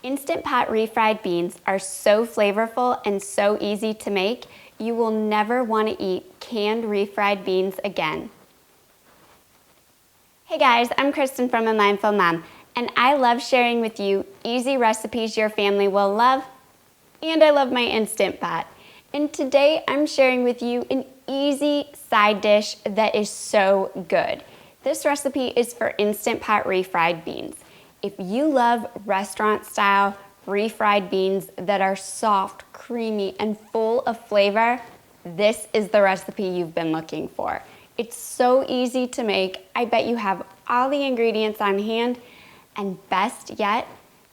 Instant Pot refried beans are so flavorful and so easy to make, you will never want to eat canned refried beans again. Hey guys, I'm Kristen from A Mindful Mom, and I love sharing with you easy recipes your family will love, and I love my Instant Pot. And today I'm sharing with you an easy side dish that is so good. This recipe is for Instant Pot refried beans. If you love restaurant-style refried beans that are soft, creamy, and full of flavor, this is the recipe you've been looking for. It's so easy to make. I bet you have all the ingredients on hand, and best yet,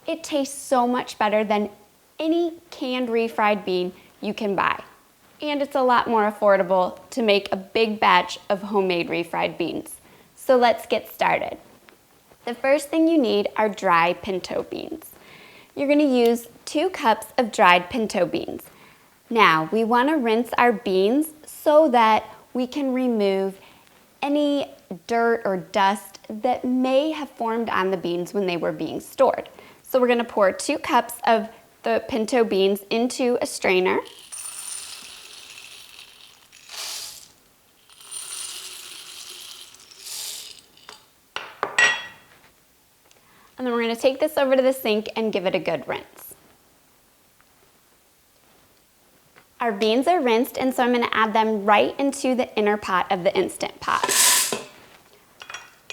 it tastes so much better than any canned refried bean you can buy. And it's a lot more affordable to make a big batch of homemade refried beans. So let's get started. The first thing you need are dry pinto beans. You're going to use 2 cups of dried pinto beans. Now, we want to rinse our beans so that we can remove any dirt or dust that may have formed on the beans when they were being stored. So we're going to pour 2 cups of the pinto beans into a strainer. And then we're going to take this over to the sink and give it a good rinse. Our beans are rinsed, and so I'm going to add them right into the inner pot of the Instant Pot.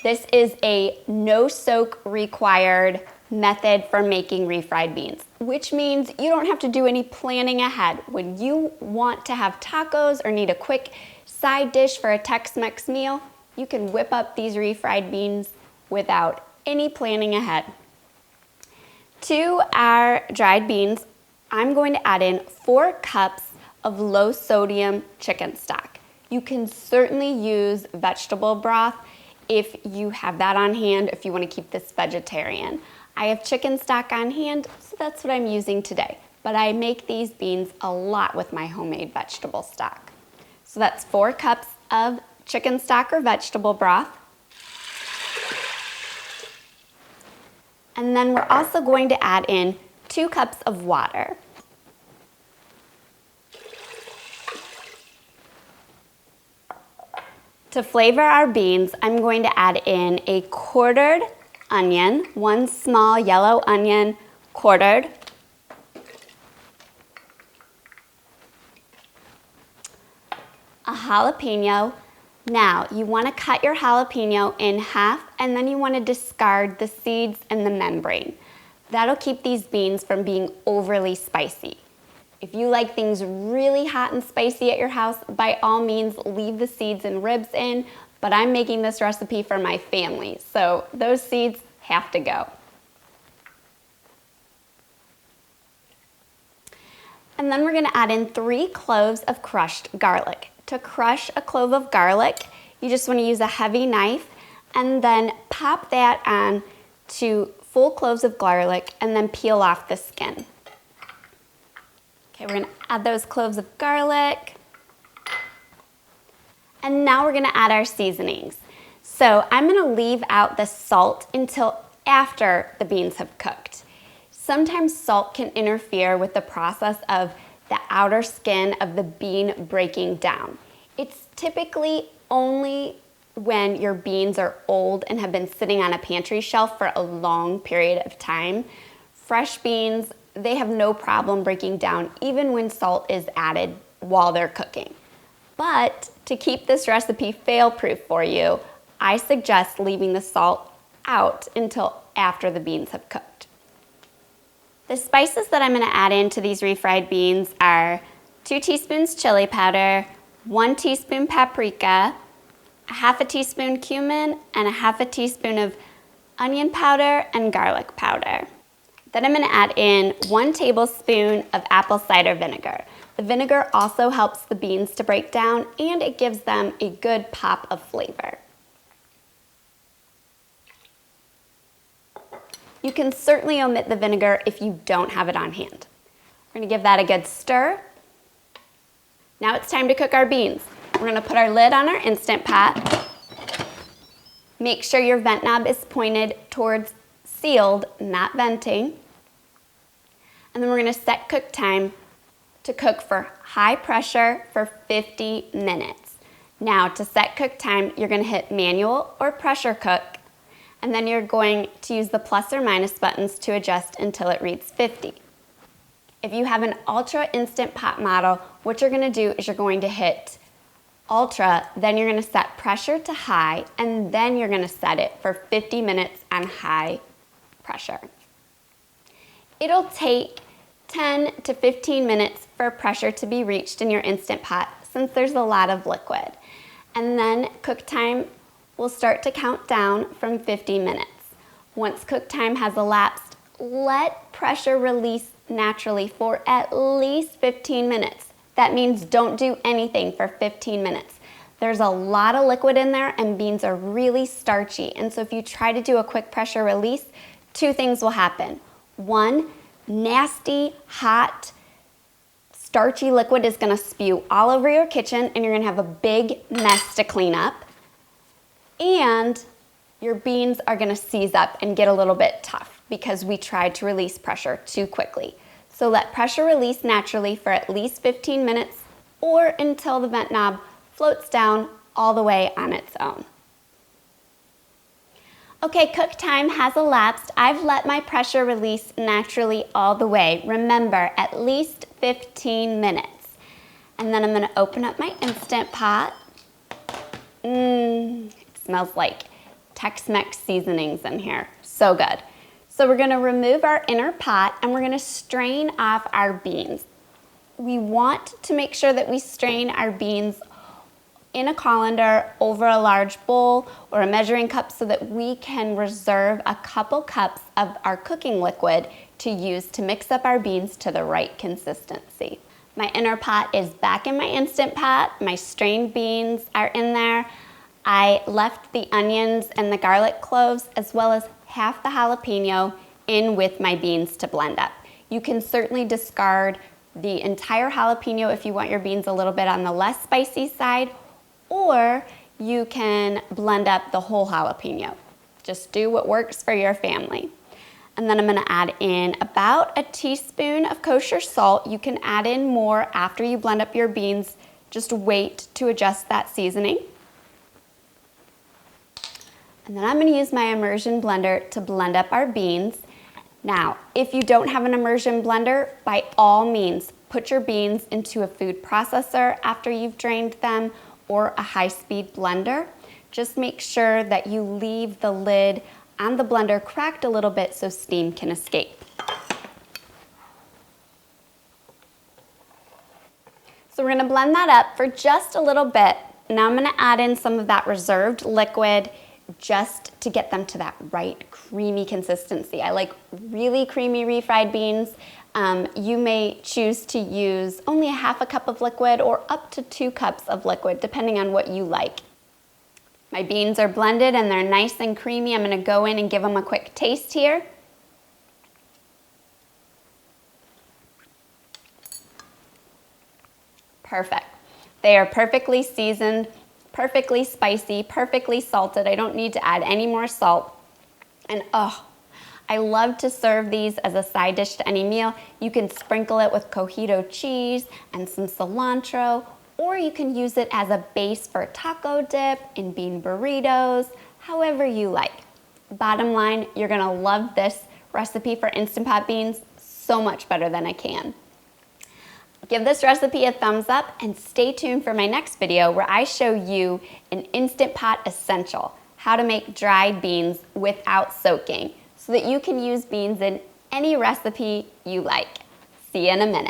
This is a no soak required method for making refried beans, which means you don't have to do any planning ahead. When you want to have tacos or need a quick side dish for a Tex-Mex meal, you can whip up these refried beans without any planning ahead. To our dried beans, I'm going to add in 4 cups of low sodium chicken stock. You can certainly use vegetable broth if you have that on hand, if you want to keep this vegetarian. I have chicken stock on hand, so that's what I'm using today. But I make these beans a lot with my homemade vegetable stock. So that's 4 cups of chicken stock or vegetable broth. And then we're also going to add in 2 cups of water. To flavor our beans, I'm going to add in a quartered onion, 1 small yellow onion, quartered. A jalapeno. Now, you want to cut your jalapeno in half, and then you want to discard the seeds and the membrane. That'll keep these beans from being overly spicy. If you like things really hot and spicy at your house, by all means, leave the seeds and ribs in, but I'm making this recipe for my family, so those seeds have to go. And then we're going to add in 3 cloves of crushed garlic. To crush a clove of garlic, you just want to use a heavy knife and then pop that on to full cloves of garlic and then peel off the skin. Okay, we're going to add those cloves of garlic. And now we're going to add our seasonings. So I'm going to leave out the salt until after the beans have cooked. Sometimes salt can interfere with the process of the outer skin of the bean breaking down. It's typically only when your beans are old and have been sitting on a pantry shelf for a long period of time. Fresh beans, they have no problem breaking down even when salt is added while they're cooking. But to keep this recipe fail-proof for you, I suggest leaving the salt out until after the beans have cooked. The spices that I'm going to add into these refried beans are 2 teaspoons chili powder, 1 teaspoon paprika, a half a teaspoon cumin, and a half a teaspoon of onion powder and garlic powder. Then I'm going to add in 1 tablespoon of apple cider vinegar. The vinegar also helps the beans to break down, and it gives them a good pop of flavor. You can certainly omit the vinegar if you don't have it on hand. We're going to give that a good stir. Now it's time to cook our beans. We're going to put our lid on our Instant Pot. Make sure your vent knob is pointed towards sealed, not venting. And then we're gonna set cook time to cook for high pressure for 50 minutes. Now, to set cook time, you're gonna hit manual or pressure cook, and then you're going to use the plus or minus buttons to adjust until it reads 50. If you have an Ultra Instant Pot model, what you're gonna do is you're going to hit Ultra, then you're gonna set pressure to high, and then you're gonna set it for 50 minutes on high pressure. It'll take 10 to 15 minutes for pressure to be reached in your Instant Pot since there's a lot of liquid. And then cook time will start to count down from 50 minutes. Once cook time has elapsed, let pressure release naturally for at least 15 minutes. That means don't do anything for 15 minutes. There's a lot of liquid in there and beans are really starchy. And so if you try to do a quick pressure release, two things will happen. One, nasty, hot, starchy liquid is gonna spew all over your kitchen and you're gonna have a big mess to clean up. And your beans are gonna seize up and get a little bit tough because we tried to release pressure too quickly. So let pressure release naturally for at least 15 minutes or until the vent knob floats down all the way on its own. Okay, cook time has elapsed. I've let my pressure release naturally all the way. Remember, at least 15 minutes. And then I'm gonna open up my Instant Pot. It smells like Tex-Mex seasonings in here. So good. So we're gonna remove our inner pot and we're gonna strain off our beans. We want to make sure that we strain our beans in a colander over a large bowl or a measuring cup so that we can reserve a couple cups of our cooking liquid to use to mix up our beans to the right consistency. My inner pot is back in my Instant Pot. My strained beans are in there. I left the onions and the garlic cloves as well as half the jalapeno in with my beans to blend up. You can certainly discard the entire jalapeno if you want your beans a little bit on the less spicy side, or you can blend up the whole jalapeno. Just do what works for your family. And then I'm gonna add in about a teaspoon of kosher salt. You can add in more after you blend up your beans. Just wait to adjust that seasoning. And then I'm gonna use my immersion blender to blend up our beans. Now, if you don't have an immersion blender, by all means, put your beans into a food processor after you've drained them or a high-speed blender. Just make sure that you leave the lid on the blender cracked a little bit so steam can escape. So we're gonna blend that up for just a little bit. Now I'm gonna add in some of that reserved liquid just to get them to that right creamy consistency. I like really creamy refried beans. You may choose to use only a half a cup of liquid or up to 2 cups of liquid, depending on what you like. My beans are blended and they're nice and creamy. I'm gonna go in and give them a quick taste here. Perfect. They are perfectly seasoned, perfectly spicy, perfectly salted. I don't need to add any more salt. And I love to serve these as a side dish to any meal. You can sprinkle it with cojito cheese and some cilantro, or you can use it as a base for taco dip in bean burritos, however you like. Bottom line, you're gonna love this recipe for Instant Pot beans so much better than I can. Give this recipe a thumbs up and stay tuned for my next video where I show you an Instant Pot essential, how to make dried beans without soaking, so that you can use beans in any recipe you like. See you in a minute.